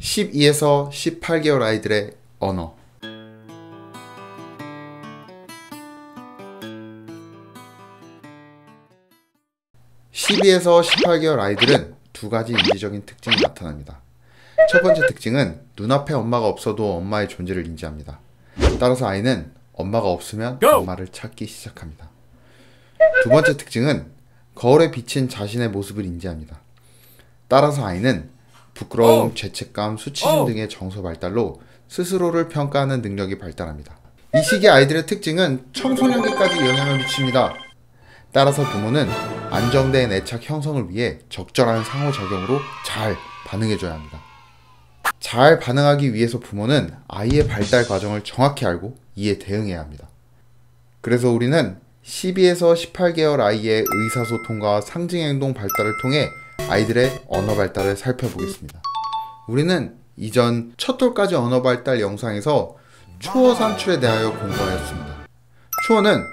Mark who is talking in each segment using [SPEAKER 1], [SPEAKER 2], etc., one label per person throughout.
[SPEAKER 1] 12에서 18개월 아이들의 언어. (12에서 18개월) 아이들은 두 가지 인지적인 특징이 나타납니다. 첫 번째 특징은 눈앞에 엄마가 없어도 엄마의 존재를 인지합니다. 따라서 아이는 엄마가 없으면 엄마를 찾기 시작합니다. 두 번째 특징은 거울에 비친 자신의 모습을 인지합니다. 따라서 아이는 부끄러움, 죄책감, 수치심 등의 정서 발달로 스스로를 평가하는 능력이 발달합니다. 이 시기 아이들의 특징은 청소년기까지 영향을 미칩니다. 따라서 부모는 안정된 애착 형성을 위해 적절한 상호작용으로 잘 반응해줘야 합니다. 잘 반응하기 위해서 부모는 아이의 발달 과정을 정확히 알고 이에 대응해야 합니다. 그래서 우리는 12에서 18개월 아이의 의사소통과 상징행동 발달을 통해 아이들의 언어 발달을 살펴보겠습니다. 우리는 이전 첫 돌까지 언어 발달 영상에서 초어 산출에 대하여 공부하였습니다. 초어는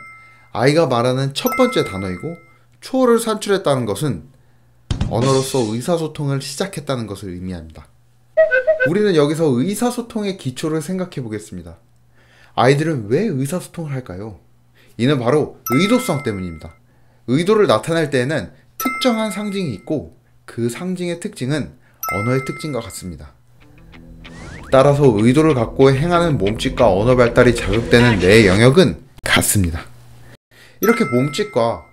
[SPEAKER 1] 아이가 말하는 첫 번째 단어이고, 초어를 산출했다는 것은 언어로서 의사소통을 시작했다는 것을 의미합니다. 우리는 여기서 의사소통의 기초를 생각해 보겠습니다. 아이들은 왜 의사소통을 할까요? 이는 바로 의도성 때문입니다. 의도를 나타낼 때에는 특정한 상징이 있고 그 상징의 특징은 언어의 특징과 같습니다. 따라서 의도를 갖고 행하는 몸짓과 언어 발달이 자극되는 뇌의 영역은 같습니다. 이렇게 몸짓과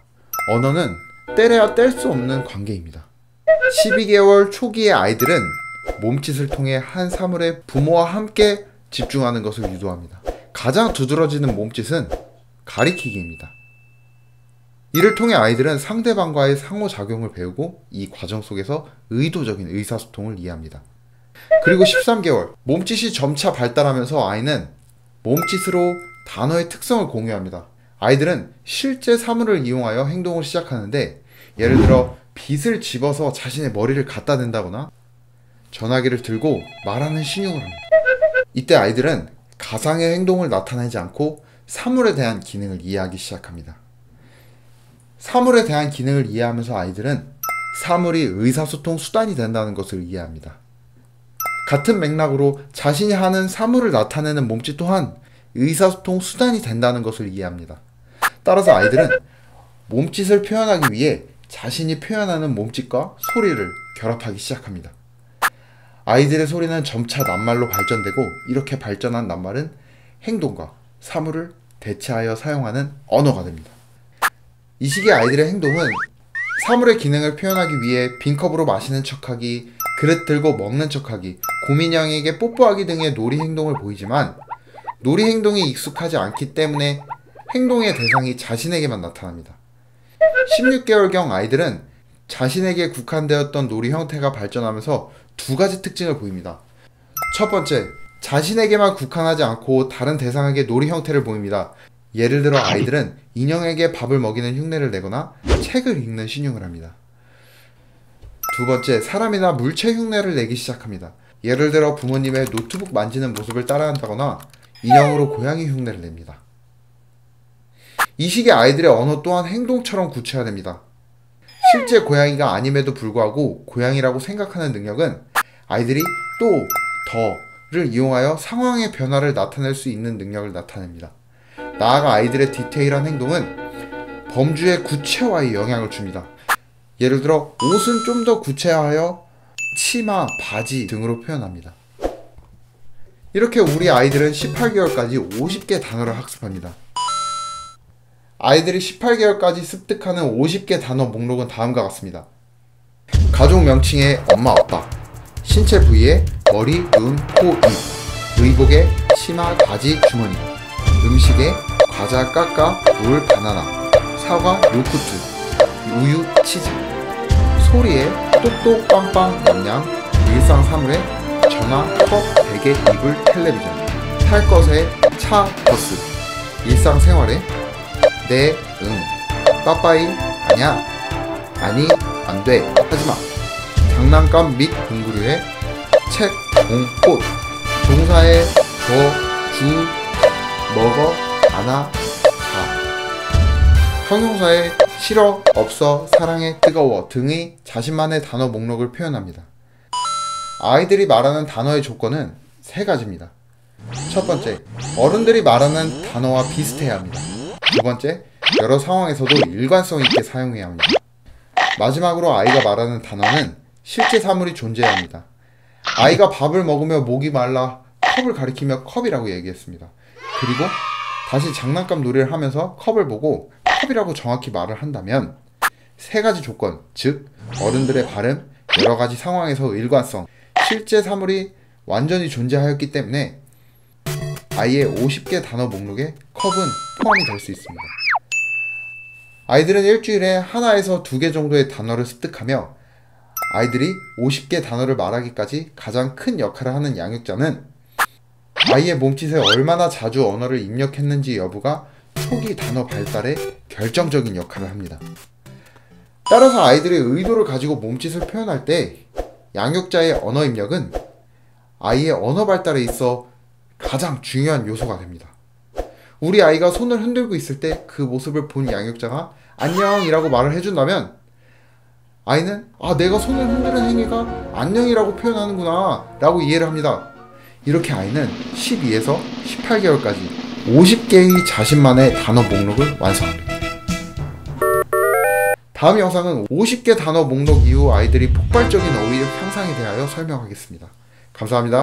[SPEAKER 1] 언어는 떼려야 뗄 수 없는 관계입니다. 12개월 초기의 아이들은 몸짓을 통해 한 사물에 부모와 함께 집중하는 것을 유도합니다. 가장 두드러지는 몸짓은 가리키기입니다. 이를 통해 아이들은 상대방과의 상호작용을 배우고 이 과정 속에서 의도적인 의사소통을 이해합니다. 그리고 13개월, 몸짓이 점차 발달하면서 아이는 몸짓으로 단어의 특성을 공유합니다. 아이들은 실제 사물을 이용하여 행동을 시작하는데, 예를 들어 빗을 집어서 자신의 머리를 갖다 댄다거나 전화기를 들고 말하는 신용을 합니다. 이때 아이들은 가상의 행동을 나타내지 않고 사물에 대한 기능을 이해하기 시작합니다. 사물에 대한 기능을 이해하면서 아이들은 사물이 의사소통 수단이 된다는 것을 이해합니다. 같은 맥락으로 자신이 하는 사물을 나타내는 몸짓 또한 의사소통 수단이 된다는 것을 이해합니다. 따라서 아이들은 몸짓을 표현하기 위해 자신이 표현하는 몸짓과 소리를 결합하기 시작합니다. 아이들의 소리는 점차 낱말로 발전되고, 이렇게 발전한 낱말은 행동과 사물을 대체하여 사용하는 언어가 됩니다. 이 시기의 아이들의 행동은 사물의 기능을 표현하기 위해 빈컵으로 마시는 척하기, 그릇 들고 먹는 척하기, 곰인형에게 뽀뽀하기 등의 놀이 행동을 보이지만, 놀이 행동이 익숙하지 않기 때문에 행동의 대상이 자신에게만 나타납니다. 16개월경 아이들은 자신에게 국한되었던 놀이 형태가 발전하면서 두 가지 특징을 보입니다. 첫 번째, 자신에게만 국한하지 않고 다른 대상에게 놀이 형태를 보입니다. 예를 들어 아이들은 인형에게 밥을 먹이는 흉내를 내거나 책을 읽는 신용을 합니다. 두 번째, 사람이나 물체 흉내를 내기 시작합니다. 예를 들어 부모님의 노트북 만지는 모습을 따라한다거나 인형으로 고양이 흉내를 냅니다. 이 시기의 아이들의 언어 또한 행동처럼 구체화됩니다. 실제 고양이가 아님에도 불구하고 고양이라고 생각하는 능력은 아이들이 또, 더를 이용하여 상황의 변화를 나타낼 수 있는 능력을 나타냅니다. 나아가 아이들의 디테일한 행동은 범주의 구체화에 영향을 줍니다. 예를 들어 옷은 좀 더 구체화하여 치마, 바지 등으로 표현합니다. 이렇게 우리 아이들은 18개월까지 50개 단어를 학습합니다. 아이들이 18개월까지 습득하는 50개 단어 목록은 다음과 같습니다. 가족 명칭에 엄마, 아빠, 신체 부위에 머리, 눈, 코, 입, 의복에 치마, 바지, 주머니, 음식에 과자, 까까, 물, 바나나, 사과, 요구르트, 우유, 치즈, 소리에 똑똑, 빵빵, 냠냠, 일상 사물에 전화, 컵, 베개, 이불, 텔레비전, 탈 것에 차, 버스, 일상 생활에 네, 응, 빠빠이, 아냐, 아니, 안 돼, 하지마, 장난감 및 공구류에 책, 공, 꽃, 동사에 저, 주, 먹어, 안아, 자, 형용사에 싫어, 없어, 사랑해, 뜨거워 등의 자신만의 단어 목록을 표현합니다. 아이들이 말하는 단어의 조건은 세 가지입니다. 첫 번째, 어른들이 말하는 단어와 비슷해야 합니다. 두 번째, 여러 상황에서도 일관성 있게 사용해야 합니다. 마지막으로 아이가 말하는 단어는 실제 사물이 존재해야 합니다. 아이가 밥을 먹으며 목이 말라 컵을 가리키며 컵이라고 얘기했습니다. 그리고 다시 장난감 놀이를 하면서 컵을 보고 컵이라고 정확히 말을 한다면 세 가지 조건, 즉 어른들의 발음, 여러 가지 상황에서 일관성, 실제 사물이 완전히 존재하였기 때문에 아이의 50개 단어 목록에 컵은 포함이 될 수 있습니다. 아이들은 일주일에 하나에서 2개 정도의 단어를 습득하며 아이들이 50개 단어를 말하기까지 가장 큰 역할을 하는 양육자는 아이의 몸짓에 얼마나 자주 언어를 입력했는지 여부가 초기 단어 발달에 결정적인 역할을 합니다. 따라서 아이들의 의도를 가지고 몸짓을 표현할 때 양육자의 언어 입력은 아이의 언어 발달에 있어 가장 중요한 요소가 됩니다. 우리 아이가 손을 흔들고 있을 때 그 모습을 본 양육자가 안녕이라고 말을 해준다면 아이는 내가 손을 흔드는 행위가 안녕이라고 표현하는구나 라고 이해를 합니다. 이렇게 아이는 12에서 18개월까지 50개의 자신만의 단어 목록을 완성합니다. 다음 영상은 50개 단어 목록 이후 아이들이 폭발적인 어휘력 향상에 대하여 설명하겠습니다. 감사합니다.